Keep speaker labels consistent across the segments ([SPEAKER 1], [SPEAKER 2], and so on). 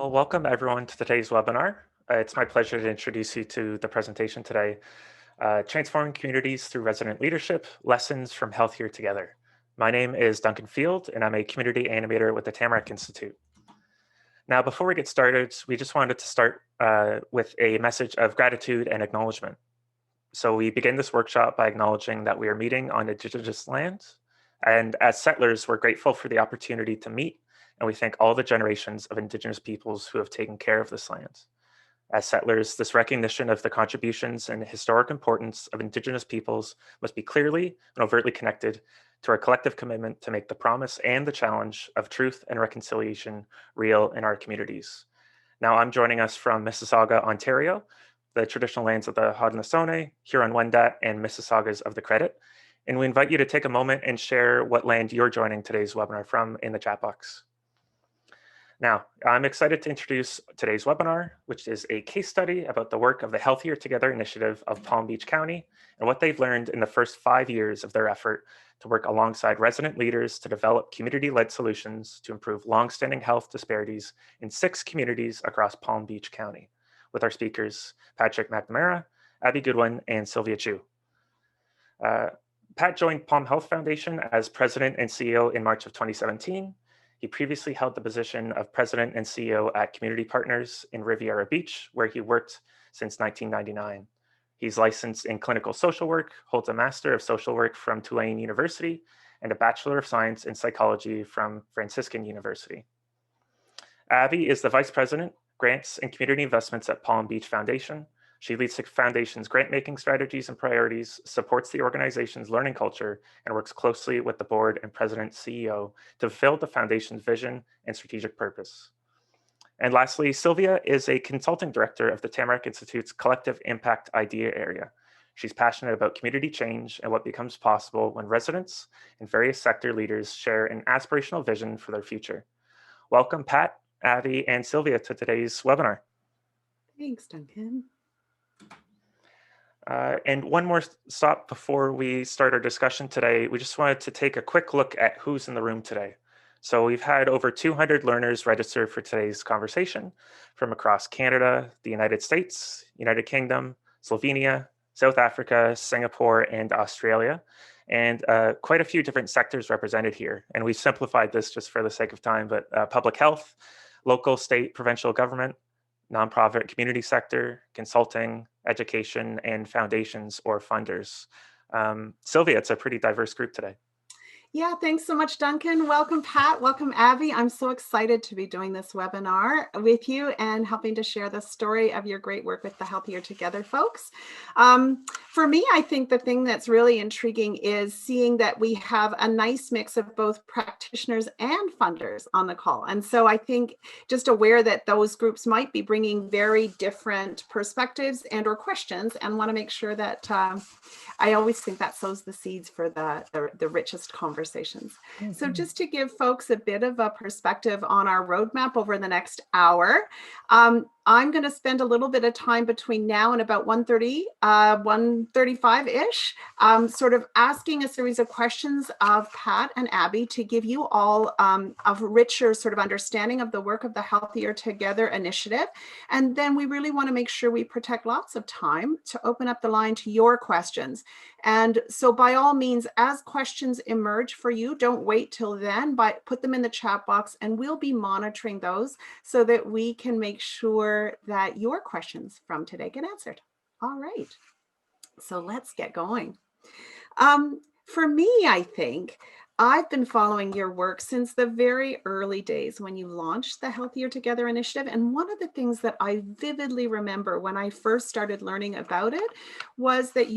[SPEAKER 1] Well, welcome everyone to today's webinar. It's my pleasure to introduce you to the presentation today, Transforming Communities Through Resident Leadership, Lessons from Healthier Together. My name is Duncan Field, and I'm a community animator with the Tamarack Institute. Now, before we get started, we just wanted to start with a message of gratitude and acknowledgement. So we begin this workshop by acknowledging that we are meeting on Indigenous land, and as settlers, we're grateful for the opportunity to meet, and we thank all the generations of Indigenous peoples who have taken care of this land. As settlers, this recognition of the contributions and historic importance of Indigenous peoples must be clearly and overtly connected to our collective commitment to make the promise and the challenge of truth and reconciliation real in our communities. Now, I'm joining us from Mississauga, Ontario, the traditional lands of the Haudenosaunee, Huron-Wendat, and Mississaugas of the Credit. And we invite you to take a moment and share what land you're joining today's webinar from in the chat box. Now, I'm excited to introduce today's webinar, which is a case study about the work of the Healthier Together initiative of Palm Beach County and what they've learned in the first 5 years of their effort to work alongside resident leaders to develop community-led solutions to improve longstanding health disparities in 6 communities across Palm Beach County, with our speakers, Patrick McNamara, Abby Goodwin, and Sylvia Chu. Pat joined Palm Health Foundation as president and CEO in March of 2017. He previously held the position of president and CEO at Community Partners in Riviera Beach, where he worked since 1999. He's licensed in clinical social work, holds a Master of Social Work from Tulane University, and a Bachelor of Science in Psychology from Franciscan University. Abby is the Vice President, Grants and Community Investments at Palm Beach Foundation. She leads the foundation's grant-making strategies and priorities, supports the organization's learning culture, and works closely with the board and president CEO to fulfill the foundation's vision and strategic purpose. And lastly, Sylvia is a consulting director of the Tamarack Institute's Collective Impact Idea area. She's passionate about community change and what becomes possible when residents and various sector leaders share an aspirational vision for their future. Welcome, Pat, Abby, and Sylvia to today's webinar.
[SPEAKER 2] Thanks, Duncan.
[SPEAKER 1] And one more stop before we start our discussion today. We just wanted to take a quick look at who's in the room today. So we've had over 200 learners register for today's conversation from across Canada, the United States, United Kingdom, Slovenia, South Africa, Singapore, and Australia, and quite a few different sectors represented here. And we simplified this just for the sake of time, but public health, local, state, provincial government, nonprofit community sector, consulting, education, and foundations or funders. Sylvia, it's a pretty diverse group today.
[SPEAKER 2] Yeah, thanks so much, Duncan. Welcome, Pat. Welcome, Abby. I'm so excited to be doing this webinar with you and helping to share the story of your great work with the Healthier Together folks. For me, I think the thing that's really intriguing is seeing that we have a nice mix of both practitioners and funders on the call. And so I think just aware that those groups might be bringing very different perspectives and or questions, and want to make sure that I always think that sows the seeds for the richest conversations. Mm-hmm. So just to give folks a bit of a perspective on our roadmap over the next hour, I'm going to spend a little bit of time between now and about 1:30, 1:35-ish, sort of asking a series of questions of Pat and Abby to give you all a richer sort of understanding of the work of the Healthier Together initiative. And then we really want to make sure we protect lots of time to open up the line to your questions. And so by all means, as questions emerge for you, don't wait till then, but put them in the chat box and we'll be monitoring those so that we can make sure that your questions from today get answered. All right, so let's get going. For me, I think I've been following your work since the very early days when you launched the Healthier Together initiative. And one of the things that I vividly remember when I first started learning about it was that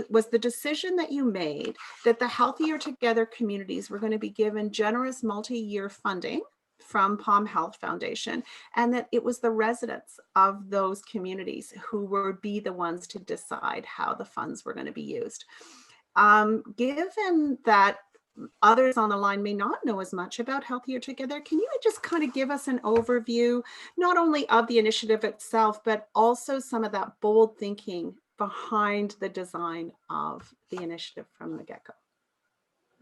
[SPEAKER 2] was the decision that you made that the Healthier Together communities were going to be given generous multi-year funding from Palm Health Foundation, and that it was the residents of those communities who would be the ones to decide how the funds were going to be used. Given that others on the line may not know as much about Healthier Together, can you just kind of give us an overview, not only of the initiative itself, but also some of that bold thinking behind the design of the initiative from the get-go?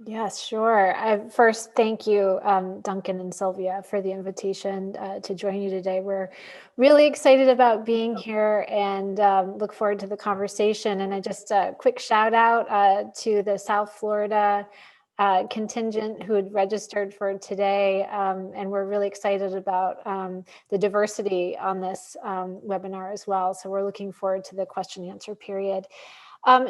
[SPEAKER 3] Yes, sure. First, thank you, Duncan and Sylvia, for the invitation to join you today. We're really excited about being here and look forward to the conversation. And I just a quick shout out to the South Florida contingent who had registered for today. And we're really excited about the diversity on this webinar as well. So we're looking forward to the question and answer period.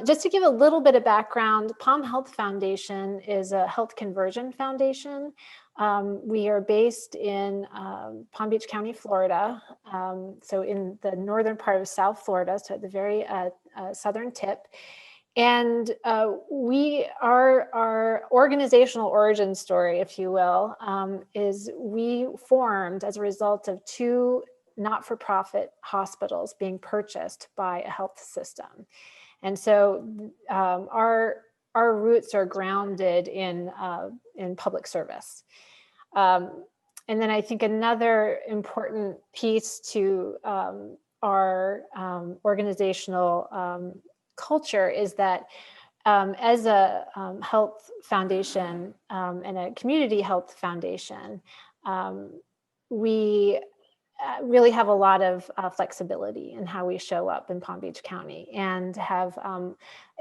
[SPEAKER 3] Just to give a little bit of background, Palm Health Foundation is a health conversion foundation. We are based in Palm Beach County, Florida, so in the northern part of South Florida, so at the very southern tip. And our organizational origin story, if you will, is we formed as a result of two not-for-profit hospitals being purchased by a health system. And so our roots are grounded in public service. And then I think another important piece to our organizational culture is that as a health foundation and a community health foundation, we really have a lot of flexibility in how we show up in Palm Beach County and have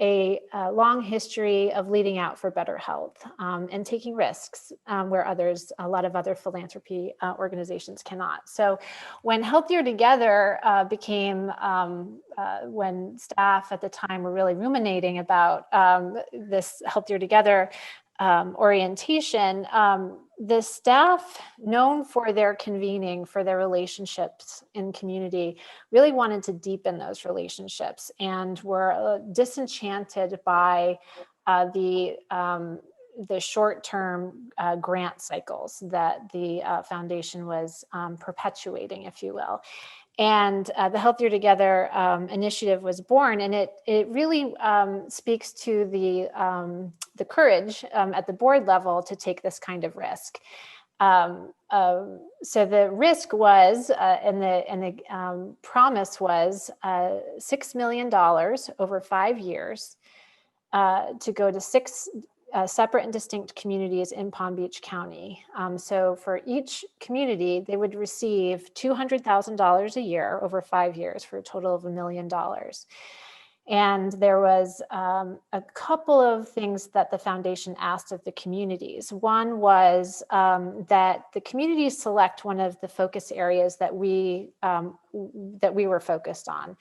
[SPEAKER 3] a long history of leading out for better health and taking risks where a lot of other philanthropy organizations cannot. So when Healthier Together became, when staff at the time were really ruminating about this Healthier Together orientation, the staff, known for their convening, for their relationships in community, really wanted to deepen those relationships and were disenchanted by the short-term grant cycles that the foundation was perpetuating, if you will. And the Healthier Together initiative was born, and it really speaks to the courage at the board level to take this kind of risk. So the risk was, and the promise was $6 million over 5 years to go to 6 separate and distinct communities in Palm Beach County. So for each community, they would receive $200,000 a year over 5 years for a total of $1 million. And there was a couple of things that the foundation asked of the communities. One was that the communities select one of the focus areas that we were focused on.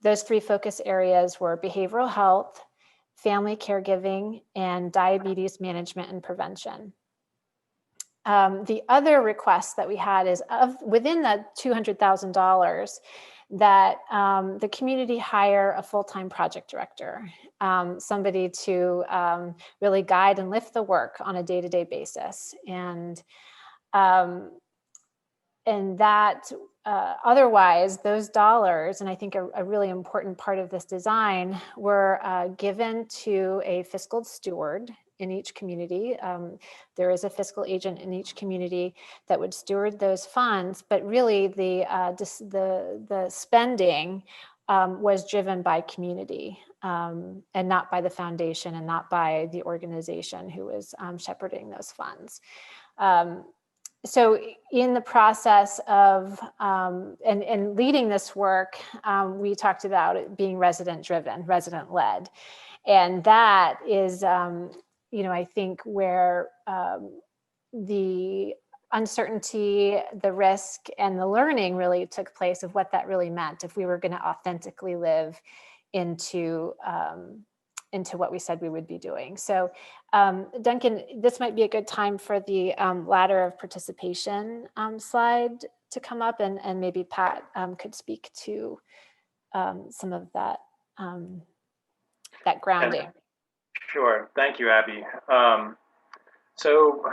[SPEAKER 3] Those 3 focus areas were behavioral health, family caregiving, and diabetes management and prevention. The other request that we had is within that $200,000 that the community hire a full-time project director, somebody to really guide and lift the work on a day-to-day basis. And that otherwise, those dollars, and I think a really important part of this design, were given to a fiscal steward in each community. There is a fiscal agent in each community that would steward those funds, but really the spending was driven by community and not by the foundation and not by the organization who was shepherding those funds. So in the process of and leading this work, we talked about it being resident-driven, resident-led. And that is, I think where the uncertainty, the risk, and the learning really took place of what that really meant if we were going to authentically live into what we said we would be doing. So Duncan, this might be a good time for the ladder of participation slide to come up, and maybe Pat could speak to some of that, that grounding.
[SPEAKER 4] Sure, thank you, Abby. So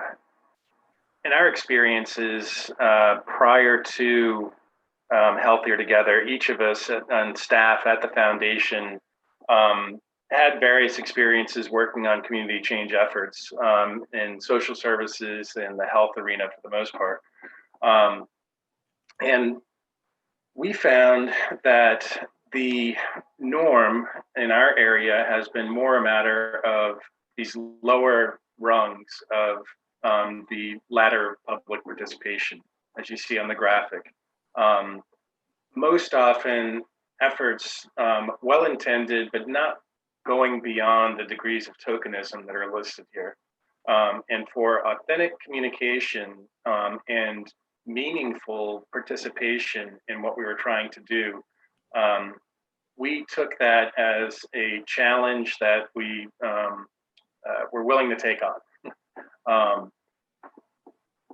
[SPEAKER 4] in our experiences prior to Healthier Together, each of us on staff at the foundation had various experiences working on community change efforts in social services and the health arena for the most part. And we found that the norm in our area has been more a matter of these lower rungs of the ladder of public participation, as you see on the graphic. Most often, efforts well-intended, but not going beyond the degrees of tokenism that are listed here. And for authentic communication and meaningful participation in what we were trying to do, we took that as a challenge that we were willing to take on.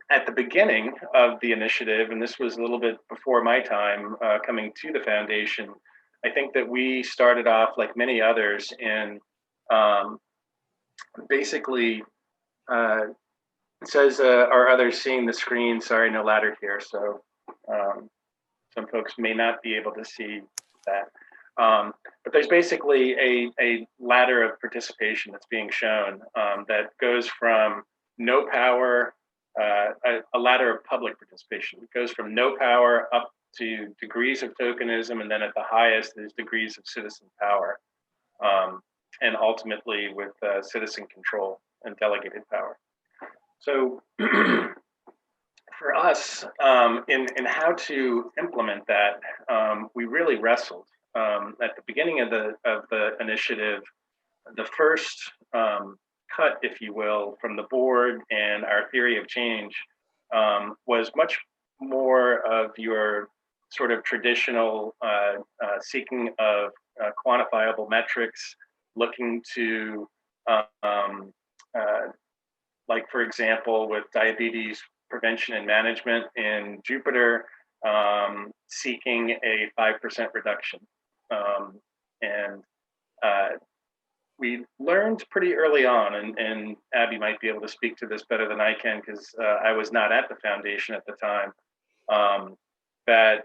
[SPEAKER 4] At the beginning of the initiative, and this was a little bit before my time coming to the foundation, I think that we started off like many others in basically, it says, are others seeing the screen? Sorry, no ladder here. So some folks may not be able to see that. But there's basically a ladder of participation that's being shown that goes from no power, a ladder of public participation. It goes from no power up to degrees of tokenism, and then at the highest, there's degrees of citizen power, and ultimately with citizen control and delegated power. So for us, in how to implement that, we really wrestled. At the beginning of the initiative, the first cut, if you will, from the board and our theory of change was much more of your sort of traditional seeking of quantifiable metrics, looking to, like for example, with diabetes prevention and management in Jupiter, seeking a 5% reduction. And we learned pretty early on, and Abby might be able to speak to this better than I can because I was not at the foundation at the time, that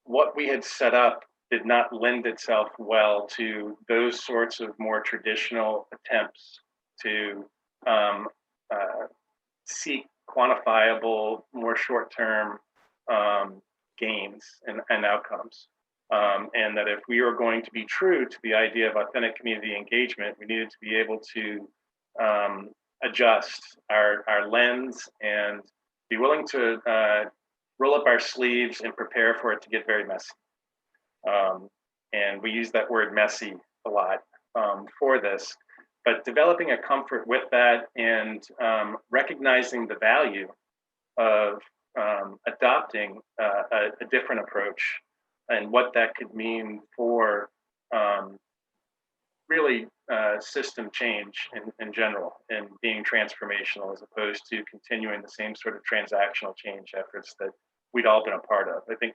[SPEAKER 4] what we had set up did not lend itself well to those sorts of more traditional attempts to seek quantifiable, more short-term gains and outcomes. And that if we were going to be true to the idea of authentic community engagement, we needed to be able to adjust our lens and be willing to roll up our sleeves and prepare for it to get very messy. And we use that word messy a lot for this, but developing a comfort with that and recognizing the value of adopting a different approach and what that could mean for really system change in general and being transformational as opposed to continuing the same sort of transactional change efforts that we'd all been a part of. I think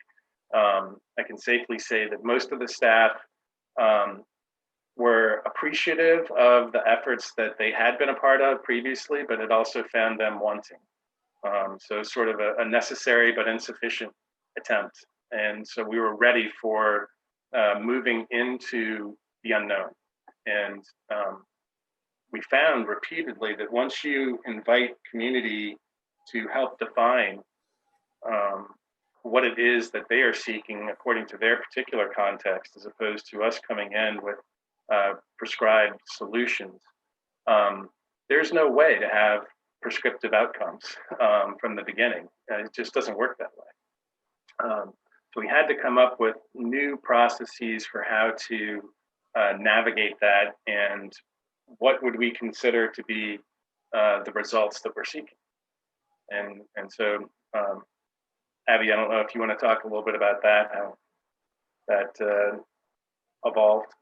[SPEAKER 4] I can safely say that most of the staff were appreciative of the efforts that they had been a part of previously, but it also found them wanting. So sort of a necessary but insufficient attempt. And so we were ready for moving into the unknown. And we found repeatedly that once you invite community to help define what it is that they are seeking according to their particular context, as opposed to us coming in with prescribed solutions, there's no way to have prescriptive outcomes from the beginning. It just doesn't work that way. So we had to come up with new processes for how to navigate that and what would we consider to be the results that we're seeking. And so, Abby, I don't know if you want to talk a little bit about that, how that evolved.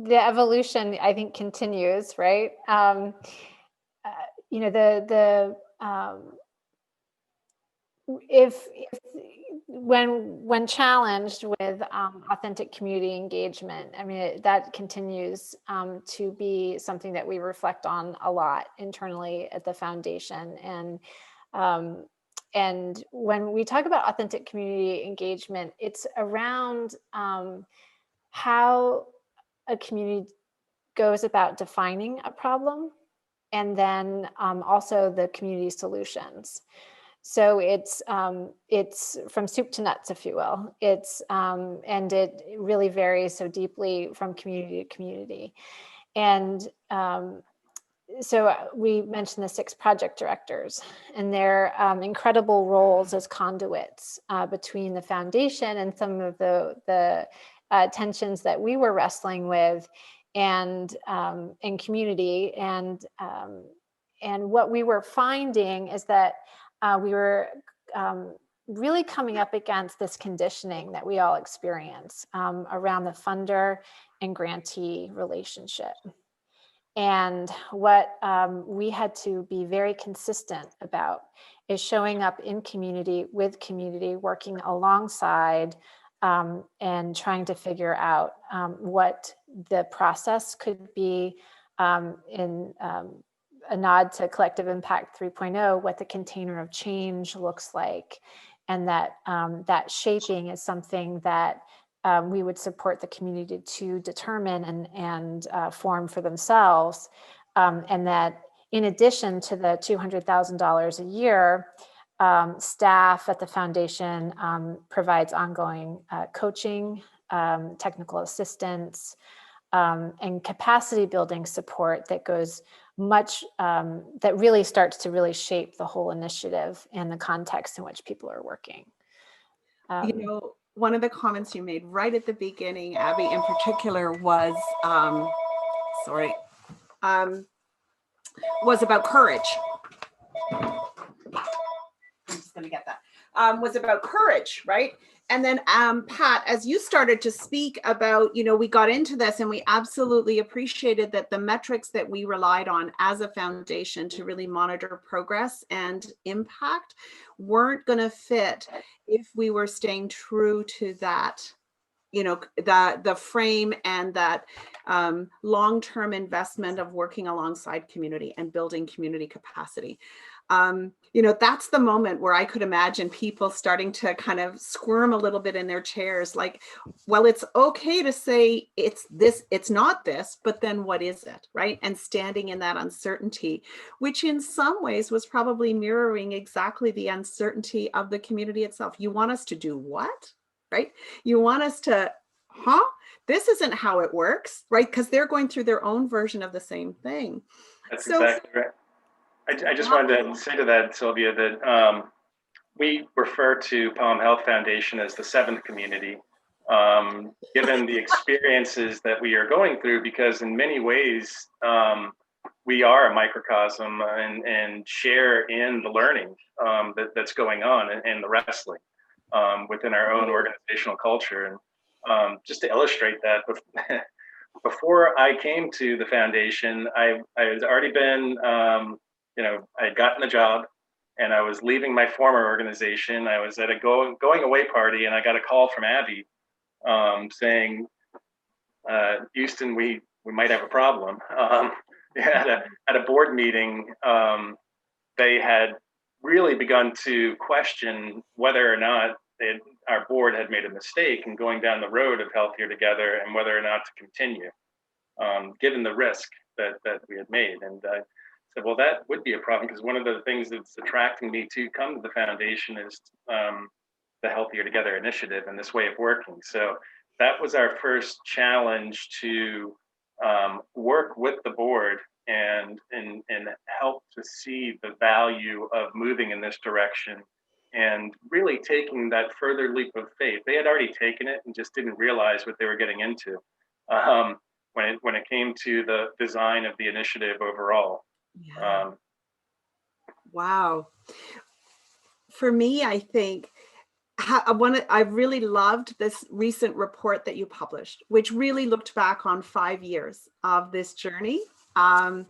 [SPEAKER 3] The evolution, I think, continues, right? You know, if when challenged with authentic community engagement, I mean, that continues to be something that we reflect on a lot internally at the foundation. And when we talk about authentic community engagement, it's around how a community goes about defining a problem, and then also the community solutions. So it's from soup to nuts, if you will. It's and it really varies so deeply from community to community. And so we mentioned the 6 project directors and their incredible roles as conduits between the foundation and some of the tensions that we were wrestling with, and in community. And what we were finding is that we were really coming up against this conditioning that we all experience around the funder and grantee relationship. And what we had to be very consistent about is showing up in community, with community, working alongside, and trying to figure out what the process could be, in a nod to Collective Impact 3.0, what the container of change looks like, and that that shaping is something that we would support the community to determine and form for themselves. And that in addition to the $200,000 a year, staff at the foundation provides ongoing coaching, technical assistance, and capacity building support that goes much, that really starts to really shape the whole initiative and the context in which people are working.
[SPEAKER 2] You know, one of the comments you made right at the beginning, Abby, in particular, was was about courage. I'm just going to get that. Was about courage, right? And then Pat, as you started to speak about, you know, we got into this and we absolutely appreciated that the metrics that we relied on as a foundation to really monitor progress and impact weren't going to fit if we were staying true to that, you know, the frame and that long-term investment of working alongside community and building community capacity. You know, that's the moment where I could imagine people starting to kind of squirm a little bit in their chairs, like, well, it's okay to say it's this, it's not this, but then what is it, right? And standing in that uncertainty, which in some ways was probably mirroring exactly the uncertainty of the community itself. You want us to do what, right? You want us to, this isn't how it works, right? Because they're going through their own version of the same thing.
[SPEAKER 4] That's exactly right. I just wanted to say to that, Sylvia, that we refer to Palm Health Foundation as the 7th community, given the experiences that we are going through, because in many ways, we are a microcosm and share in the learning that's going on and the wrestling within our own organizational culture. And just to illustrate that, before I came to the foundation, I had already been, you know, I had gotten a job and I was leaving my former organization. I was at a going away party and I got a call from Abby saying, Houston, we might have a problem. At a board meeting, they had really begun to question whether or not our board had made a mistake in going down the road of Healthier Together and whether or not to continue, given the risk that we had made. And I said, well, that would be a problem, because one of the things that's attracting me to come to the foundation is the Healthier Together initiative and this way of working. So that was our first challenge, to work with the board and help to see the value of moving in this direction and really taking that further leap of faith. They had already taken it and just didn't realize what they were getting into when it came to the design of the initiative overall.
[SPEAKER 2] Yeah. Wow. For me, I think I really loved this recent report that you published, which really looked back on 5 years of this journey. And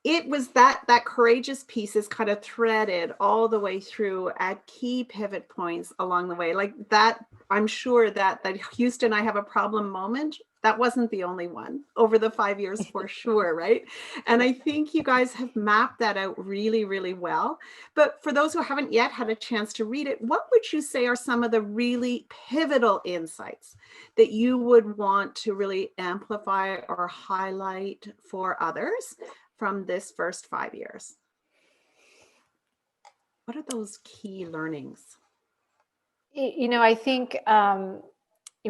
[SPEAKER 2] it was that courageous piece is kind of threaded all the way through at key pivot points along the way. Like that, I'm sure that Houston, I have a problem moment, that wasn't the only one over the 5 years for sure, right? And I think you guys have mapped that out really, really well. But for those who haven't yet had a chance to read it, what would you say are some of the really pivotal insights that you would want to really amplify or highlight for others from this first 5 years? What are those key learnings?
[SPEAKER 3] You know, I think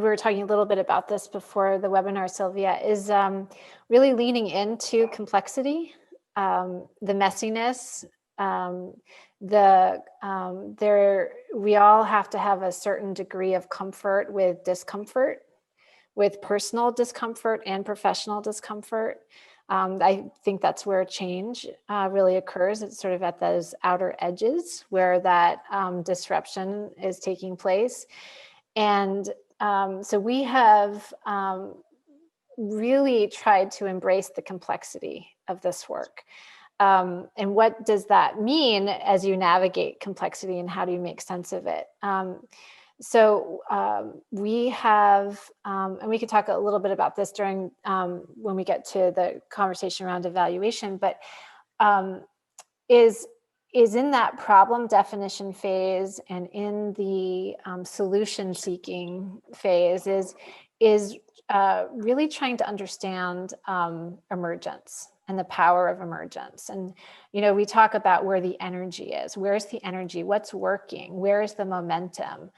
[SPEAKER 3] we were talking a little bit about this before the webinar, Sylvia, is really leaning into complexity, the messiness, we all have to have a certain degree of comfort with discomfort, with personal discomfort and professional discomfort. I think that's where change really occurs. It's sort of at those outer edges where that disruption is taking place. And so we have really tried to embrace the complexity of this work. And what does that mean as you navigate complexity, and how do you make sense of it? So we have, and we could talk a little bit about this during when we get to the conversation around evaluation, but is in that problem definition phase and in the solution seeking phase is really trying to understand emergence and the power of emergence. And, you know, we talk about where the energy is. Where's the energy? What's working? Where is the momentum?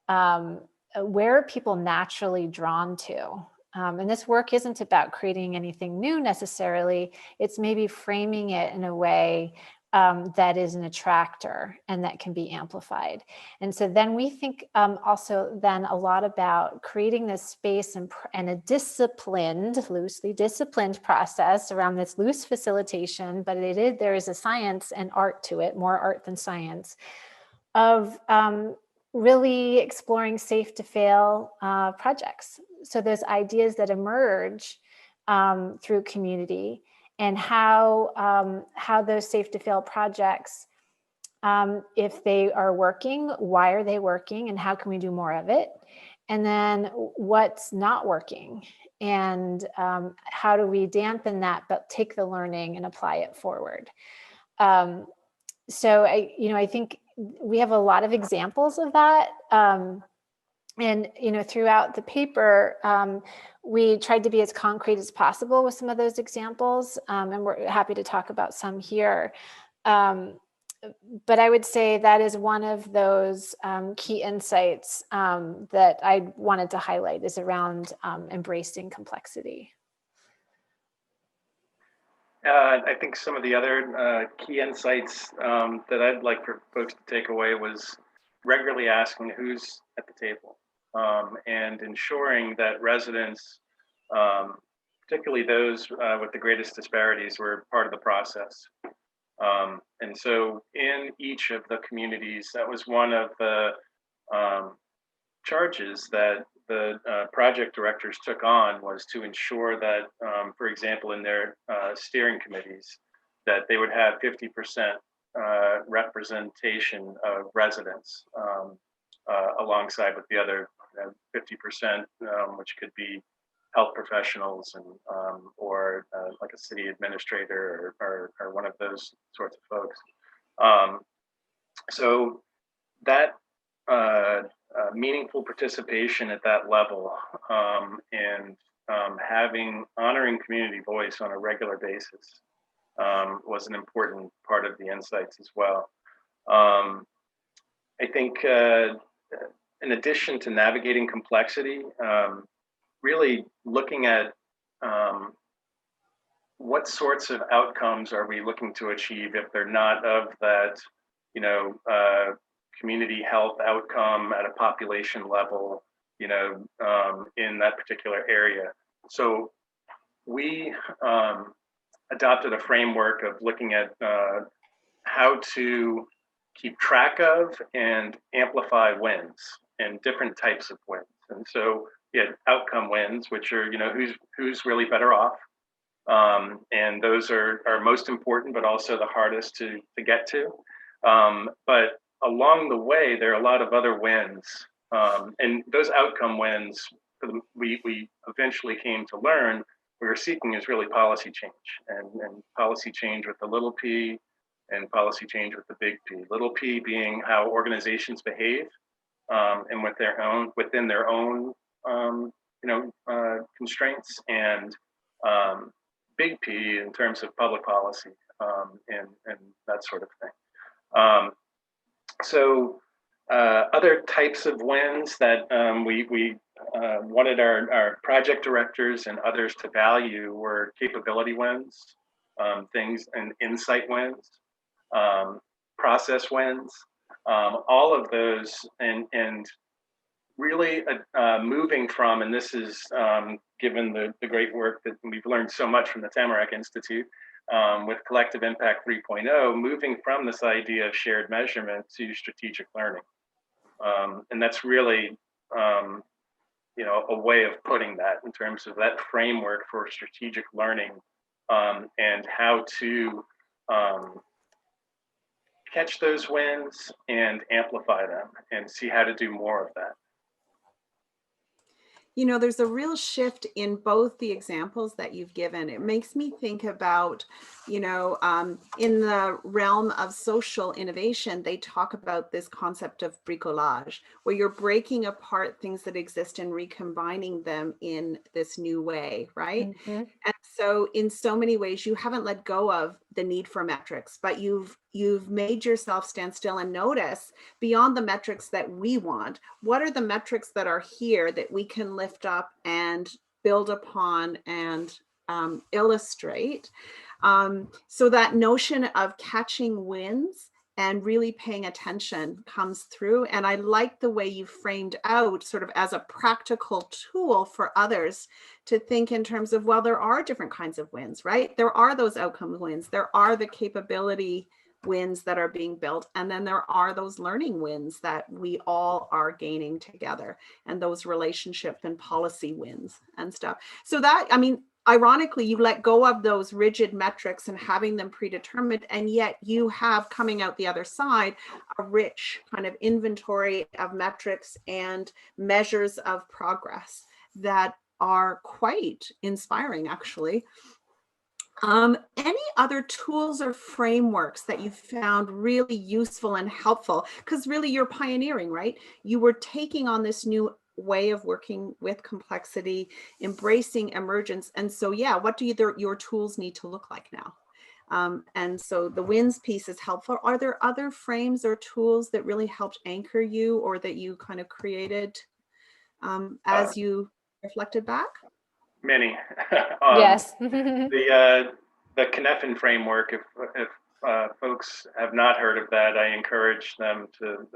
[SPEAKER 3] Where are people naturally drawn to? And this work isn't about creating anything new necessarily. It's maybe framing it in a way that is an attractor and that can be amplified. And so then we think also then a lot about creating this space and a disciplined, loosely disciplined process around this loose facilitation, but there is a science and art to it, more art than science, of really exploring safe to fail projects. So those ideas that emerge through community, and how those safe to fail projects, if they are working, why are they working, and how can we do more of it? And then what's not working, and how do we dampen that, but take the learning and apply it forward? So I think we have a lot of examples of that. And, you know, throughout the paper, we tried to be as concrete as possible with some of those examples, and we're happy to talk about some here. But I would say that is one of those key insights that I wanted to highlight, is around embracing complexity.
[SPEAKER 4] I think some of the other key insights that I'd like for folks to take away was regularly asking who's at the table, and ensuring that residents, particularly those with the greatest disparities, were part of the process. And so in each of the communities, that was one of the charges that the project directors took on, was to ensure that, for example, in their steering committees, that they would have 50% representation of residents alongside with the other 50%, which could be health professionals and or like a city administrator or one of those sorts of folks. So that meaningful participation at that level, and honoring community voice on a regular basis was an important part of the insights as well. I think in addition to navigating complexity, really looking at what sorts of outcomes are we looking to achieve if they're not of that, community health outcome at a population level, in that particular area. So we adopted a framework of looking at how to keep track of and amplify wins and different types of wins. And so we had outcome wins, which are, who's really better off. And those are most important, but also the hardest to get to. But along the way, there are a lot of other wins. And those outcome wins, we eventually came to learn we were seeking is really policy change, and policy change with the little p, and policy change with the big P. Little p being how organizations behave, and within their own constraints, and big P in terms of public policy, and that sort of thing. So other types of wins that we wanted our project directors and others to value were capability wins, things and insight wins, process wins, all of those, and really moving from, and this is given the great work that we've learned so much from the Tamarack Institute with Collective Impact 3.0, moving from this idea of shared measurement to strategic learning. And that's really, a way of putting that in terms of that framework for strategic learning and how to catch those wins and amplify them and see how to do more of that.
[SPEAKER 2] There's a real shift in both the examples that you've given. It makes me think about, in the realm of social innovation, they talk about this concept of bricolage, where you're breaking apart things that exist and recombining them in this new way, right?
[SPEAKER 3] Mm-hmm.
[SPEAKER 2] And so in so many ways, you haven't let go of the need for metrics, but you've made yourself stand still and notice beyond the metrics that we want, what are the metrics that are here that we can lift up and build upon and illustrate. So that notion of catching wins and really paying attention comes through. And I like the way you framed out sort of as a practical tool for others to think in terms of, well, there are different kinds of wins, right? There are those outcome wins. There are the capability wins that are being built. And then there are those learning wins that we all are gaining together, and those relationship and policy wins and stuff. So that, ironically, you let go of those rigid metrics and having them predetermined, and yet you have, coming out the other side, a rich kind of inventory of metrics and measures of progress that are quite inspiring, actually. Any other tools or frameworks that you found really useful and helpful? Because really you're pioneering, right? You were taking on this new way of working with complexity, embracing emergence. And so, yeah, what do your tools need to look like now? And so the wins piece is helpful. Are there other frames or tools that really helped anchor you, or that you kind of created as you reflected back?
[SPEAKER 4] Many.
[SPEAKER 3] Yes.
[SPEAKER 4] The Cynefin framework, if folks have not heard of that, I encourage them to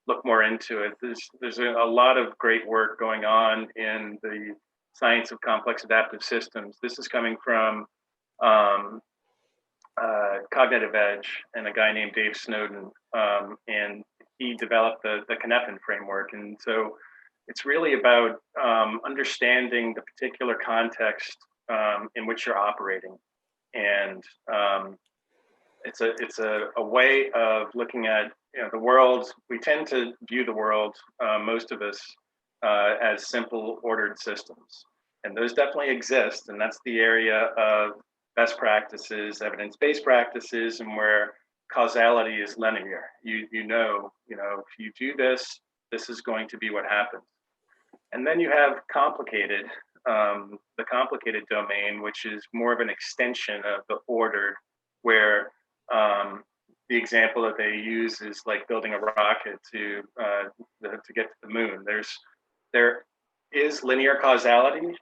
[SPEAKER 4] look more into it. There's a lot of great work going on in the science of complex adaptive systems. This is coming from Cognitive Edge and a guy named Dave Snowden, and he developed the Cynefin framework. And so it's really about understanding the particular context in which you're operating. And it's a way of looking at the world. We tend to view the world, most of us, as simple ordered systems. And those definitely exist. And that's the area of best practices, evidence-based practices, and where causality is linear. You know, if you do this, this is going to be what happens. And then you have complicated, the complicated domain, which is more of an extension of the ordered, where the example that they use is like building a rocket to get to the moon. There is linear causality,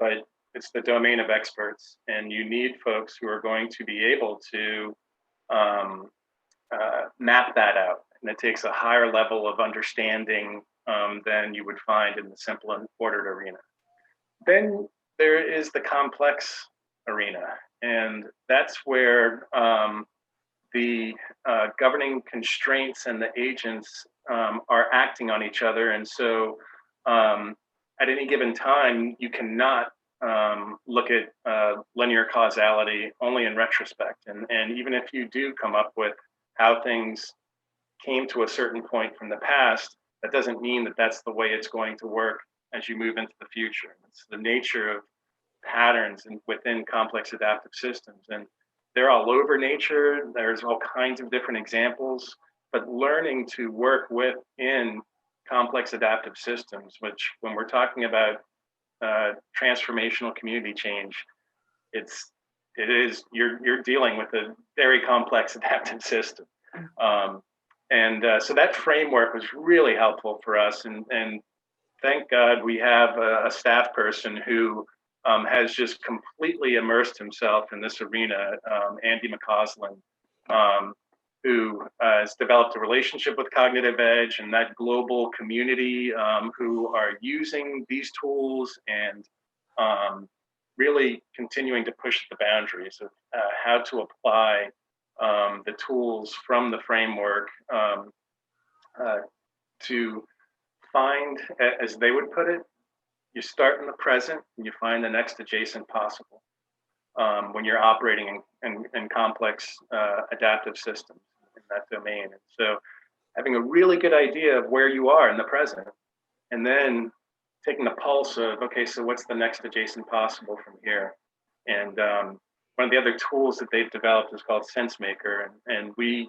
[SPEAKER 4] but it's the domain of experts, and you need folks who are going to be able to map that out. And it takes a higher level of understanding than you would find in the simple and ordered arena. Then there is the complex arena, and that's where the governing constraints and the agents are acting on each other. And so at any given time, you cannot look at linear causality only in retrospect. And even if you do come up with how things came to a certain point from the past, that doesn't mean that that's the way it's going to work as you move into the future. It's the nature of patterns within complex adaptive systems. And they're all over nature. There's all kinds of different examples, but learning to work within complex adaptive systems, which when we're talking about transformational community change, you're dealing with a very complex adaptive system. So that framework was really helpful for us, and thank God we have a staff person who has just completely immersed himself in this arena, Andy McCausland, who has developed a relationship with Cognitive Edge and that global community who are using these tools and really continuing to push the boundaries of how to apply the tools from the framework to find, as they would put it, you start in the present and you find the next adjacent possible when you're operating in complex adaptive systems in that domain. And so having a really good idea of where you are in the present and then taking the pulse of, okay, so what's the next adjacent possible from here? And one of the other tools that they've developed is called SenseMaker. And we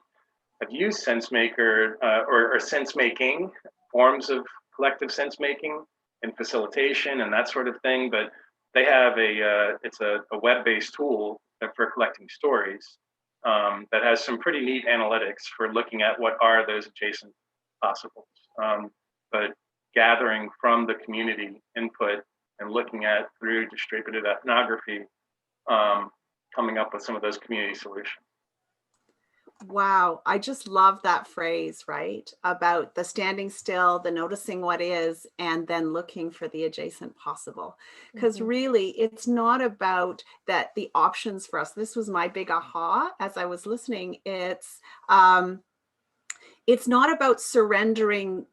[SPEAKER 4] have used SenseMaker or sense making, forms of collective sense making and facilitation and that sort of thing. But they have it's a web-based tool for collecting stories that has some pretty neat analytics for looking at what are those adjacent possibles. But gathering from the community input and looking at through distributed ethnography, coming up with some of those community solutions.
[SPEAKER 2] Wow, I just love that phrase, right? About the standing still, the noticing what is, and then looking for the adjacent possible. Because really, it's not about that the options for us. This was my big aha as I was listening. It's not about surrendering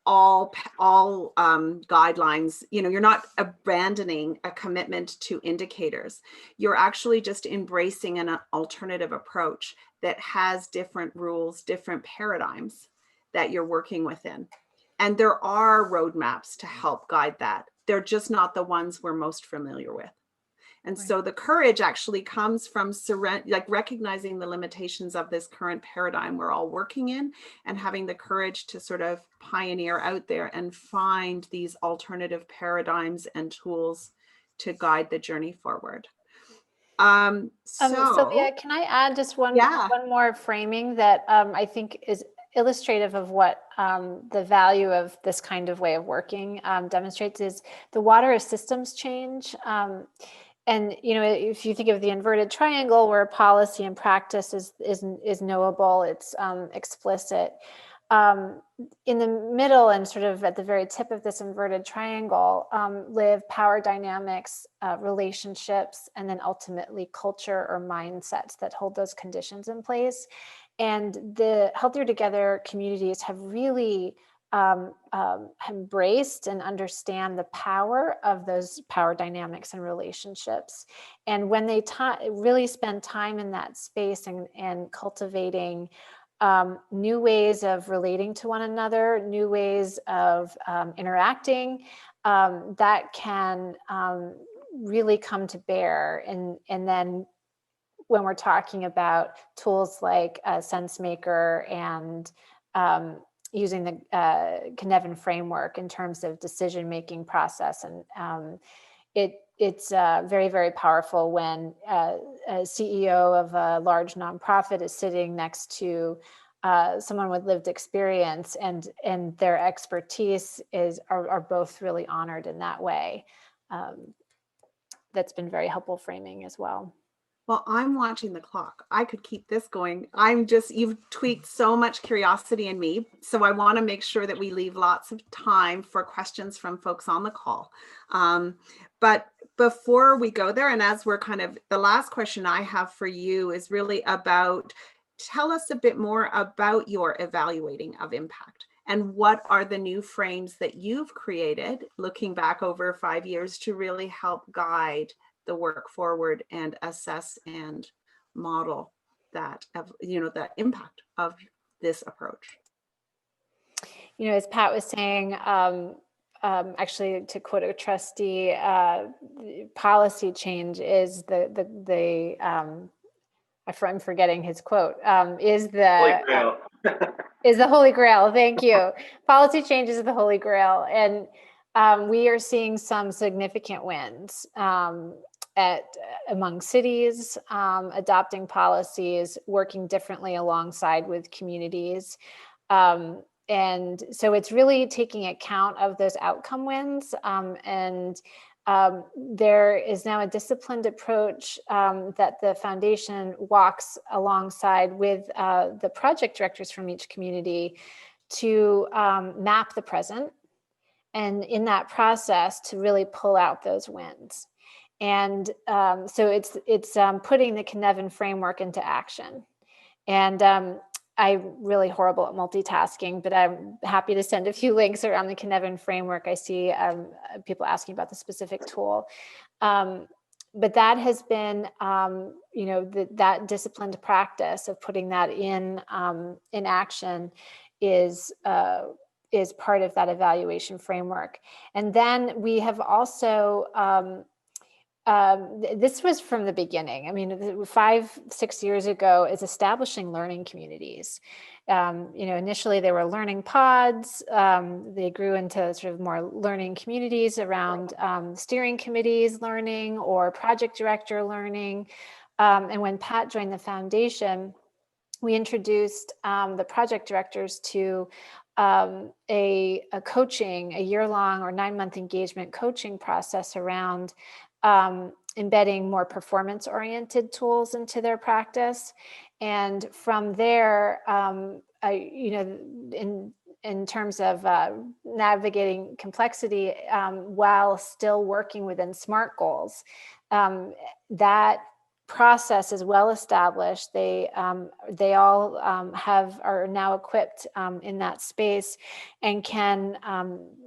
[SPEAKER 2] all guidelines. You know, you're not abandoning a commitment to indicators. You're actually just embracing an alternative approach that has different rules, different paradigms that you're working within. And there are roadmaps to help guide that. They're just not the ones we're most familiar with. And so the courage actually comes from recognizing the limitations of this current paradigm we're all working in and having the courage to sort of pioneer out there and find these alternative paradigms and tools to guide the journey forward.
[SPEAKER 3] Sylvia, can I add just one more framing that I think is illustrative of what the value of this kind of way of working demonstrates is the water as systems change. And, you know, if you think of the inverted triangle where policy and practice is knowable, it's explicit. In the middle and sort of at the very tip of this inverted triangle live power dynamics, relationships, and then ultimately culture or mindsets that hold those conditions in place. And the Healthier Together communities have really embraced and understand the power of those power dynamics and relationships. And when they really spend time in that space and cultivating new ways of relating to one another, new ways of interacting, that can really come to bear. And then when we're talking about tools like SenseMaker and using the Cynefin framework in terms of decision-making process. And it's very, very powerful when a CEO of a large nonprofit is sitting next to someone with lived experience and their expertise are both really honored in that way. That's been very helpful framing as well.
[SPEAKER 2] Well, I'm watching the clock. I could keep this going. You've tweaked so much curiosity in me. So I want to make sure that we leave lots of time for questions from folks on the call. But before we go there, and as we're the last question I have for you is really about, tell us a bit more about your evaluating of impact and what are the new frames that you've created, looking back over 5 years to really help guide the work forward and assess and model that, the impact of this approach.
[SPEAKER 3] You know, as Pat was saying, actually, to quote a trustee, policy change is I'm forgetting his quote, is the
[SPEAKER 4] Holy Grail.
[SPEAKER 3] Is the Holy Grail. Thank you. Policy change is the Holy Grail. And we are seeing some significant wins among cities, adopting policies, working differently alongside with communities. And so it's really taking account of those outcome wins. There is now a disciplined approach that the foundation walks alongside with the project directors from each community to map the present, and in that process to really pull out those wins. And so it's putting the Cynefin framework into action. And I'm really horrible at multitasking, but I'm happy to send a few links around the Cynefin framework. I see people asking about the specific tool. But that has been, that disciplined practice of putting that in action is part of that evaluation framework. And then we have also, this was from the beginning. I mean, 5-6 years ago, is establishing learning communities. Initially they were learning pods. They grew into sort of more learning communities around steering committees learning or project director learning. And when Pat joined the foundation, we introduced the project directors to a year-long or 9-month engagement coaching process around embedding more performance-oriented tools into their practice. And from there, in terms of navigating complexity while still working within SMART goals, that process is well established. They all are now equipped in that space and can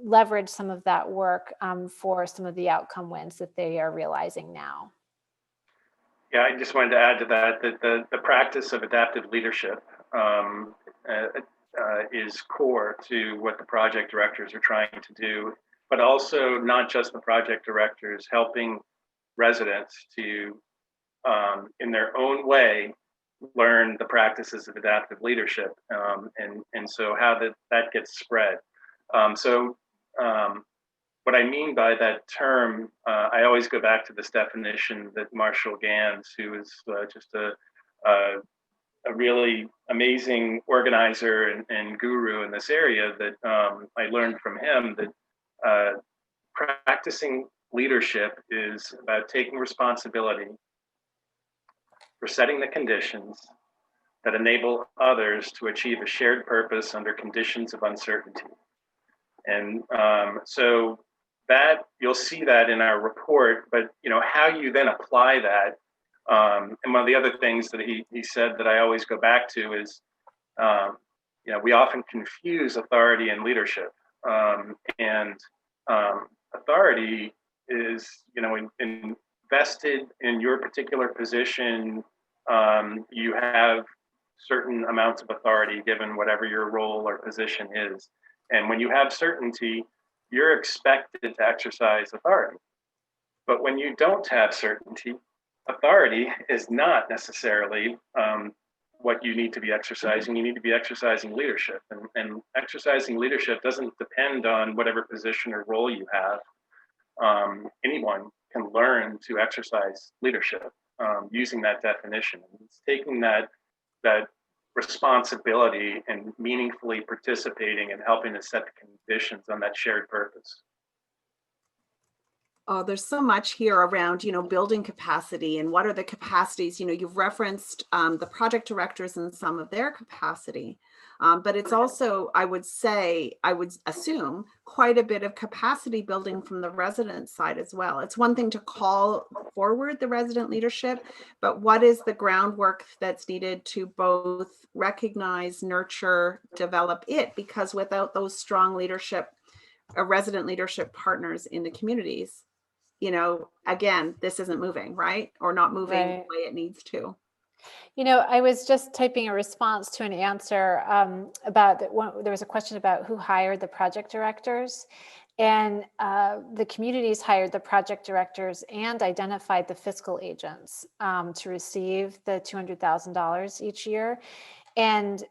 [SPEAKER 3] leverage some of that work for some of the outcome wins that they are realizing now.
[SPEAKER 4] Yeah, I just wanted to add to that the practice of adaptive leadership is core to what the project directors are trying to do, but also not just the project directors, helping residents to in their own way, learn the practices of adaptive leadership, and so how that gets spread. What I mean by that term, I always go back to this definition that Marshall Gans, who is just a really amazing organizer and guru in this area, that I learned from him that practicing leadership is about taking responsibility for setting the conditions that enable others to achieve a shared purpose under conditions of uncertainty. And so that you'll see that in our report, but how you then apply that. And one of the other things that he said that I always go back to is, we often confuse authority and leadership. And authority is, invested in your particular position, you have certain amounts of authority given whatever your role or position is. And when you have certainty, you're expected to exercise authority. But when you don't have certainty, authority is not necessarily what you need to be exercising. You need to be exercising leadership. And exercising leadership doesn't depend on whatever position or role you have. Anyone can learn to exercise leadership using that definition. It's taking that responsibility and meaningfully participating and helping to set the conditions on that shared purpose.
[SPEAKER 2] Oh, there's so much here around, building capacity and what are the capacities. You've referenced the project directors and some of their capacity, but it's also, I would assume, quite a bit of capacity building from the resident side as well. It's one thing to call forward the resident leadership, but what is the groundwork that's needed to both recognize, nurture, develop it? Because without those strong resident leadership partners in the communities, again, this isn't moving, right? Or not moving the way it needs to.
[SPEAKER 3] I was just typing a response to an answer about that. There was a question about who hired the project directors, and the communities hired the project directors and identified the fiscal agents to receive the $200,000 each year. And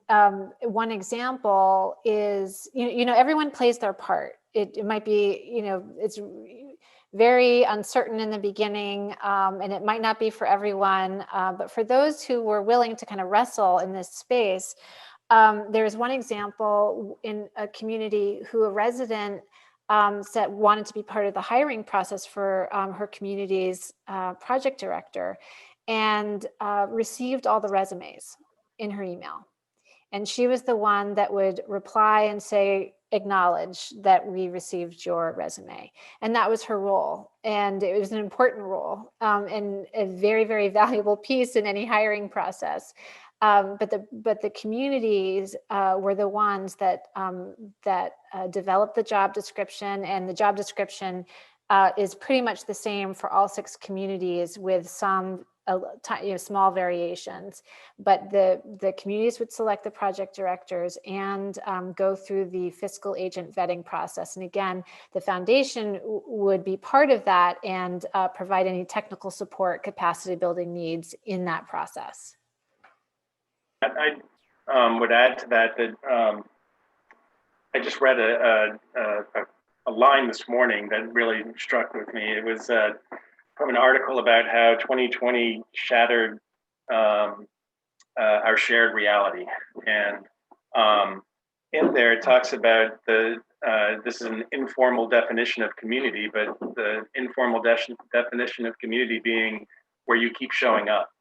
[SPEAKER 3] one example is, everyone plays their part. It might be, it's very uncertain in the beginning, and it might not be for everyone, but for those who were willing to kind of wrestle in this space, there's one example in a community who a resident said wanted to be part of the hiring process for her community's project director, and received all the resumes in her email. And she was the one that would reply and say, acknowledge that we received your resume. And that was her role. And it was an important role and a very, very valuable piece in any hiring process. But the communities were the ones that developed the job description, and the job description is pretty much the same for all 6 communities with some small variations. But the communities would select the project directors and go through the fiscal agent vetting process. And again, the foundation would be part of that and provide any technical support, capacity building needs in that process.
[SPEAKER 4] I would add to that I just read a line this morning that really struck with me. It was from an article about how 2020 shattered our shared reality. And in there, it talks about this is an informal definition of community, but the informal definition of community being where you keep showing up.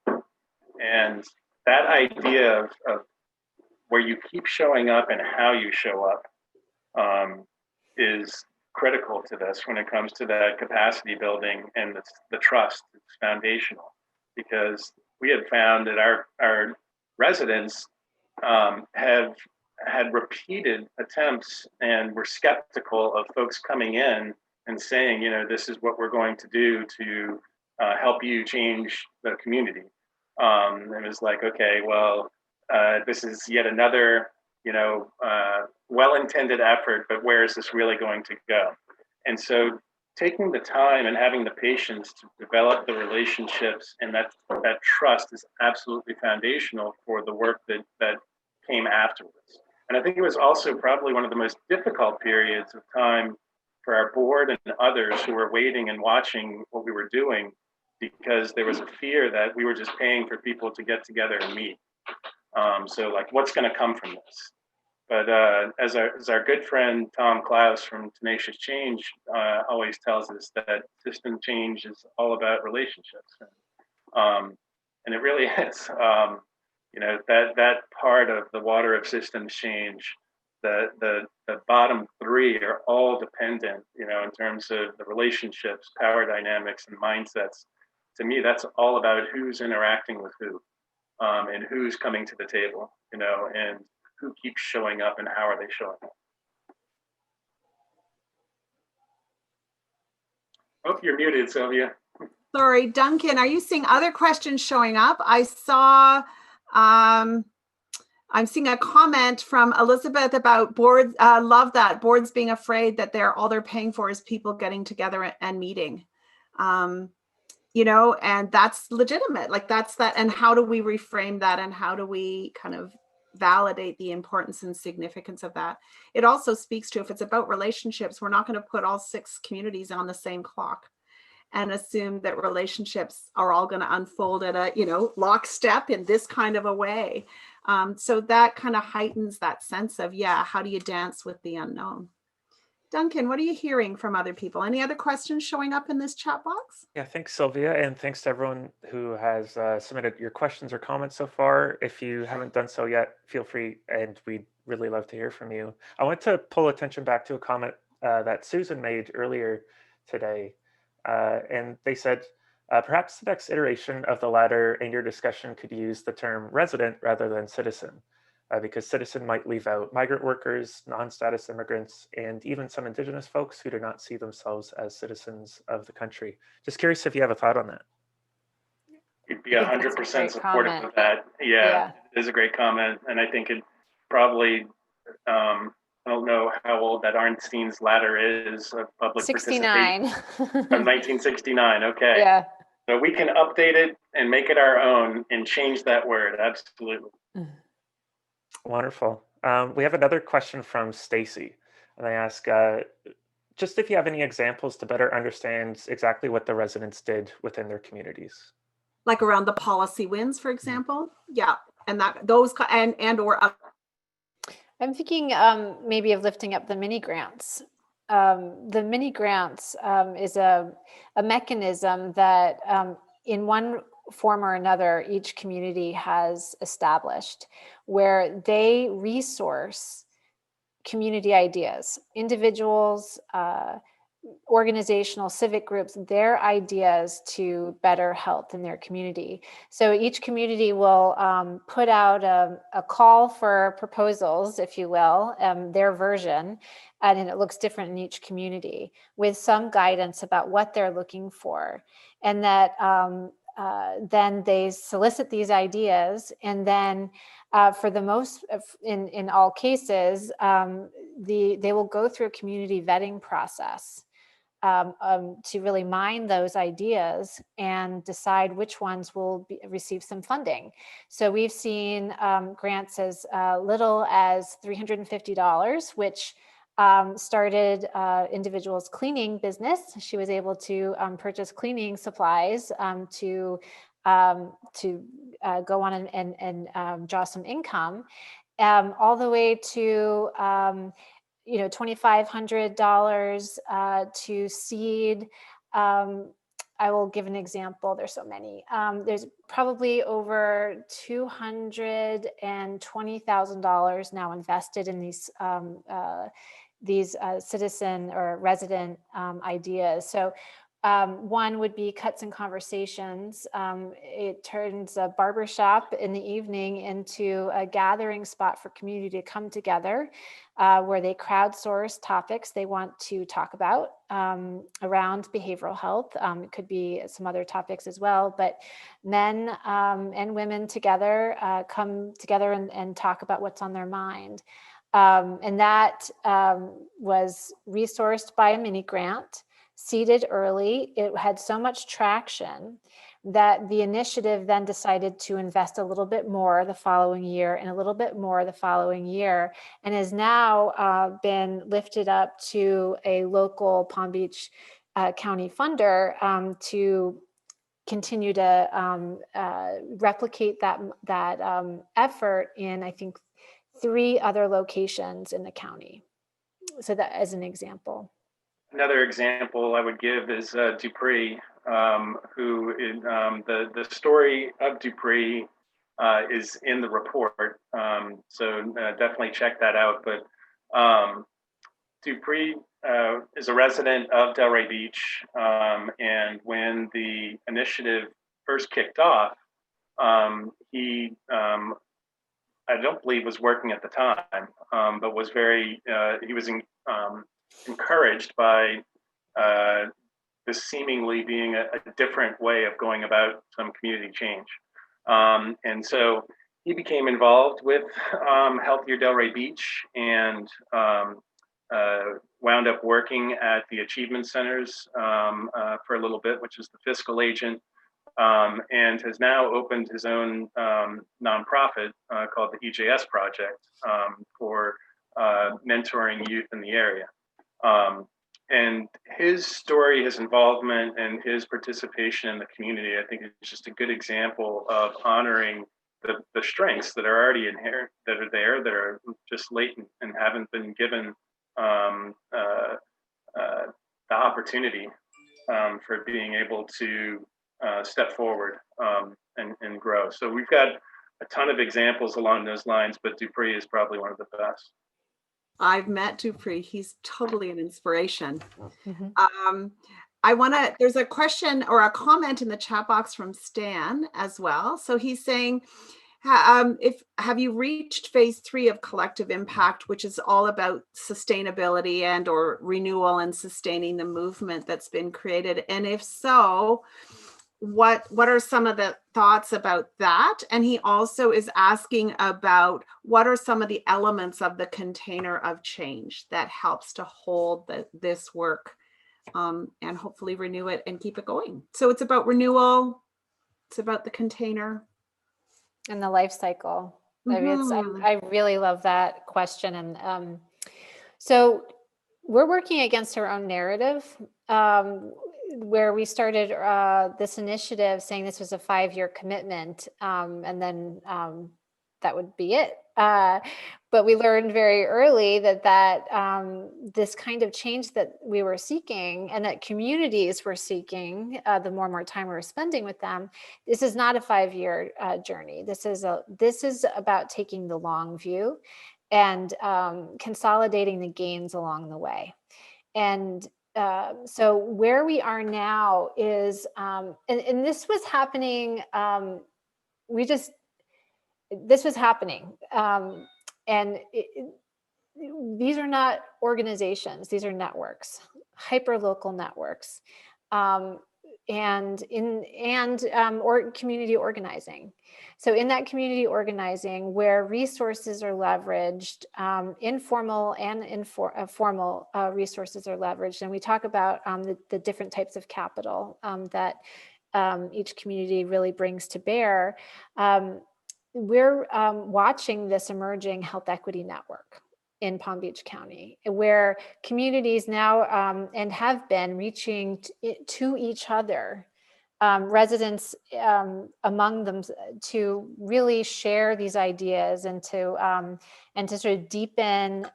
[SPEAKER 4] And that idea of where you keep showing up and how you show up is critical to this when it comes to that capacity building, and the trust. It's foundational, because we had found that our residents have had repeated attempts and were skeptical of folks coming in and saying, this is what we're going to do to help you change the community. It was like, okay, well, this is yet another, well-intended effort, but where is this really going to go? And so taking the time and having the patience to develop the relationships and that trust is absolutely foundational for the work that came afterwards. And I think it was also probably one of the most difficult periods of time for our board and others who were waiting and watching what we were doing, because there was a fear that we were just paying for people to get together and meet. So like, what's going to come from this? But as our good friend Tom Klaus from Tenacious Change always tells us, that system change is all about relationships. And it really is. That part of the water of systems change, the bottom 3 are all dependent, in terms of the relationships, power dynamics, and mindsets. To me, that's all about who's interacting with who, and who's coming to the table, and who keeps showing up and how are they showing up. Oh, you're muted, Sylvia.
[SPEAKER 2] Sorry, Duncan, are you seeing other questions showing up? I saw, I'm seeing a comment from Elizabeth about boards. Love that, boards being afraid that all they're paying for is people getting together and meeting. And that's legitimate. Like that's that. And how do we reframe that? And how do we kind of validate the importance and significance of that? It also speaks to, if it's about relationships, we're not going to put all 6 communities on the same clock and assume that relationships are all going to unfold at a, lockstep in this kind of a way. So that kind of heightens that sense of, how do you dance with the unknown? Duncan, what are you hearing from other people? Any other questions showing up in this chat box?
[SPEAKER 1] Yeah, thanks, Sylvia, and thanks to everyone who has submitted your questions or comments so far. If you haven't done so yet, feel free, and we'd really love to hear from you. I want to pull attention back to a comment that Susan made earlier today, and they said, perhaps the next iteration of the ladder in your discussion could use the term resident rather than citizen. Because citizen might leave out migrant workers, non-status immigrants, and even some Indigenous folks who do not see themselves as citizens of the country. Just curious if you have a thought on that.
[SPEAKER 4] You'd be 100% supportive of that. Yeah, it is a great comment. And I think it probably, I don't know how old that Arnstein's ladder is of public
[SPEAKER 3] 69.
[SPEAKER 4] participation. From 1969, okay.
[SPEAKER 3] Yeah.
[SPEAKER 4] So we can update it and make it our own and change that word, absolutely.
[SPEAKER 1] Wonderful. We have another question from Stacy, and they ask, just if you have any examples to better understand exactly what the residents did within their communities.
[SPEAKER 2] Like around the policy wins, for example. Yeah, and that those and or
[SPEAKER 3] I'm thinking maybe of lifting up the mini grants. The mini grants is a mechanism that in one form or another, each community has established where they resource community ideas, individuals, organizational, civic groups, their ideas to better health in their community. So each community will put out a call for proposals, if you will, their version, and it looks different in each community with some guidance about what they're looking for. And that then they solicit these ideas, and then for the most, in all cases, they will go through a community vetting process to really mine those ideas and decide which ones will receive some funding. So we've seen grants as little as $350, which started individuals' cleaning business. She was able to purchase cleaning supplies to go on and draw some income, all the way to $2,500 to seed. I will give an example. There's so many. There's probably over $220,000 now invested in these citizen or resident ideas. So one would be Cuts and Conversations. It turns a barbershop in the evening into a gathering spot for community to come together, where they crowdsource topics they want to talk about around behavioral health. It could be some other topics as well, but men and women together come together and talk about what's on their mind. And that was resourced by a mini grant, seeded early. It had so much traction that the initiative then decided to invest a little bit more the following year and a little bit more the following year, and has now been lifted up to a local Palm Beach County funder to continue to replicate that effort in, I think, 3 other locations in the county. So that as an example.
[SPEAKER 4] Another example I would give is Dupree, who the story of Dupree is in the report. So definitely check that out. But Dupree is a resident of Delray Beach, and when the initiative first kicked off, he I don't believe was working at the time, but was he was encouraged by this seemingly being a different way of going about some community change. And so he became involved with Healthier Delray Beach and wound up working at the achievement centers for a little bit, which is the fiscal agent, and has now opened his own nonprofit called the EJS Project for mentoring youth in the area. And his story, his involvement, and his participation in the community, I think, is just a good example of honoring the strengths that are already inherent, that are there, that are just latent and haven't been given the opportunity for being able to step forward and grow. So we've got a ton of examples along those lines, but Dupree is probably one of the best.
[SPEAKER 2] I've met Dupree. He's totally an inspiration.
[SPEAKER 3] Mm-hmm.
[SPEAKER 2] There's a question or a comment in the chat box from Stan as well. So he's saying, have you reached phase 3 of collective impact, which is all about sustainability and or renewal and sustaining the movement that's been created? And if so, what are some of the thoughts about that? And he also is asking about what are some of the elements of the container of change that helps to hold this work and hopefully renew it and keep it going. So it's about renewal. It's about the container.
[SPEAKER 3] And the life cycle.
[SPEAKER 2] Mm-hmm.
[SPEAKER 3] I really love that question. And so we're working against our own narrative, where we started this initiative saying this was a 5-year commitment. And then that would be it. But we learned very early that this kind of change that we were seeking and that communities were seeking, the more and more time we were spending with them, this is not a 5-year journey. This is about taking the long view and consolidating the gains along the way. And so where we are now is, and this was happening, this was happening. These are not organizations, these are networks, hyperlocal networks, or community organizing. So in that community organizing, where resources are leveraged, informal and formal resources are leveraged, and we talk about the different types of capital that each community really brings to bear. We're watching this emerging health equity network in Palm Beach County, where communities now and have been reaching to each other, residents among them, to really share these ideas and to sort of deepen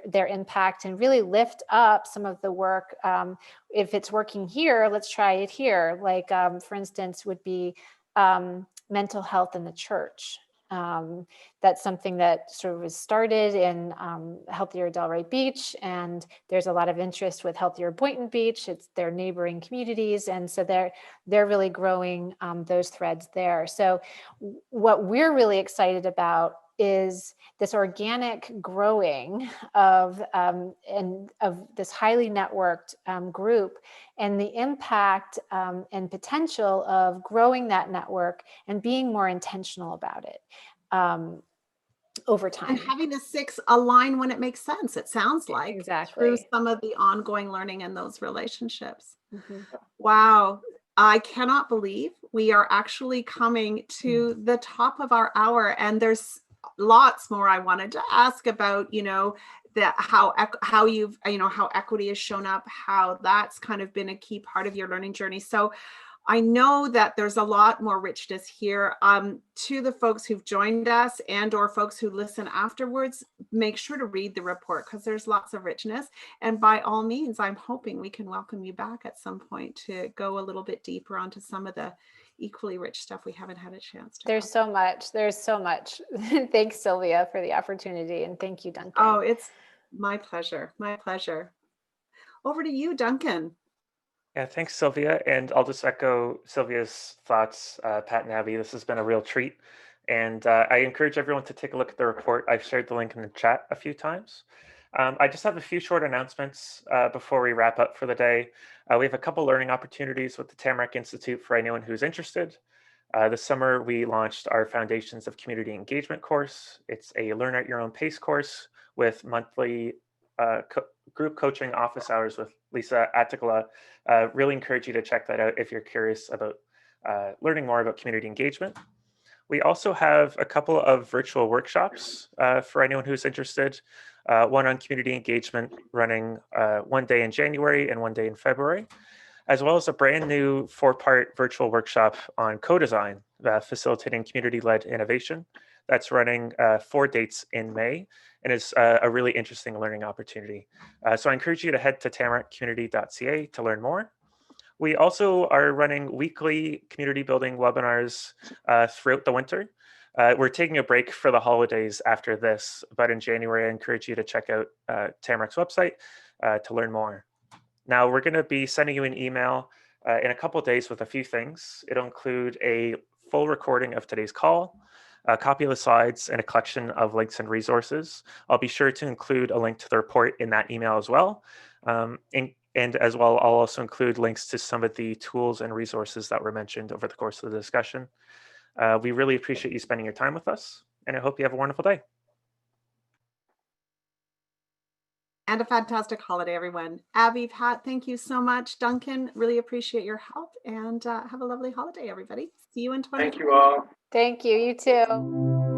[SPEAKER 3] their impact and really lift up some of the work. If it's working here, let's try it here. Like, for instance, would be mental health in the church. That's something that sort of was started in Healthier Delray Beach, and there's a lot of interest with Healthier Boynton Beach. It's their neighboring communities, and so they're really growing those threads there. So what we're really excited about is this organic growing of this highly networked group, and the impact and potential of growing that network and being more intentional about it over time.
[SPEAKER 2] And having the 6 align when it makes sense, it sounds like.
[SPEAKER 3] Exactly.
[SPEAKER 2] Through some of the ongoing learning and those relationships.
[SPEAKER 3] Mm-hmm.
[SPEAKER 2] Wow. I cannot believe we are actually coming to the top of our hour, and there's lots more I wanted to ask about, how equity has shown up, how that's kind of been a key part of your learning journey. So I know that there's a lot more richness here. To the folks who've joined us or folks who listen afterwards, make sure to read the report, because there's lots of richness. And by all means, I'm hoping we can welcome you back at some point to go a little bit deeper onto some of the equally rich stuff we haven't had a chance to.
[SPEAKER 3] There's so much. Thanks, Sylvia, for the opportunity. And thank you, Duncan.
[SPEAKER 2] Oh, it's my pleasure. My pleasure. Over to you, Duncan.
[SPEAKER 1] Yeah, thanks, Sylvia. And I'll just echo Sylvia's thoughts, Pat and Abby. This has been a real treat. And I encourage everyone to take a look at the report. I've shared the link in the chat a few times. I just have a few short announcements before we wrap up for the day. We have a couple learning opportunities with the Tamarack Institute for anyone who's interested. This summer, we launched our Foundations of Community Engagement course. It's a learn at your own pace course with monthly group coaching office hours with Lisa Atticola. Really encourage you to check that out if you're curious about learning more about community engagement. We also have a couple of virtual workshops for anyone who's interested. One on community engagement running one day in January and one day in February, as well as a brand new 4-part virtual workshop on co-design, facilitating community-led innovation. That's running 4 dates in May, and is a really interesting learning opportunity. So I encourage you to head to tamarackcommunity.ca to learn more. We also are running weekly community building webinars throughout the winter. We're taking a break for the holidays after this, but in January, I encourage you to check out Tamarack's website to learn more. Now, we're going to be sending you an email in a couple of days with a few things. It'll include a full recording of today's call, a copy of the slides, and a collection of links and resources. I'll be sure to include a link to the report in that email as well. And as well, I'll also include links to some of the tools and resources that were mentioned over the course of the discussion. We really appreciate you spending your time with us, and I hope you have a wonderful day.
[SPEAKER 2] And a fantastic holiday, everyone. Abby, Pat, thank you so much. Duncan, really appreciate your help, and have a lovely holiday, everybody. See you in 2020.
[SPEAKER 4] Thank you all.
[SPEAKER 3] Thank you. You too.